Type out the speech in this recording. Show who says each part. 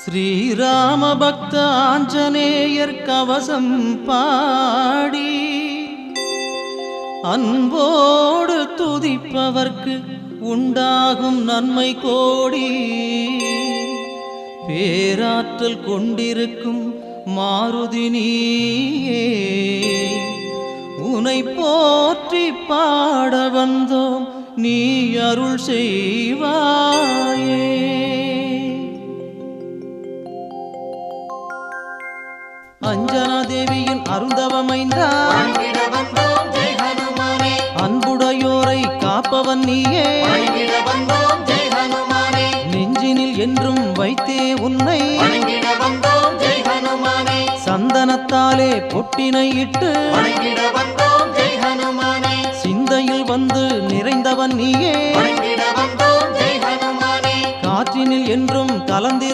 Speaker 1: ஸ்ரீராம பக்த ஆஞ்சநேயர் கவசம் பாடி அன்போடு துதிப்பவர்க்கு உண்டாகும் நன்மை கோடி. பேராற்றல் கொண்டிருக்கும் மாருதி நீயே, உனை போற்றி பாட வந்தோம், நீ அருள் செய்வாயே. அஞ்சனா தேவியின் அருந்தவமைந்தா, அன்புடையோரை காப்பவன் நீயே, நெஞ்சினில் என்றும் வைத்தே உன்னை, சந்தனத்தாலே பொட்டினை இட்டு சிந்தையில் வந்து நிறைந்தவன் நீயே, காற்றினில் என்றும் கலந்திருப்ப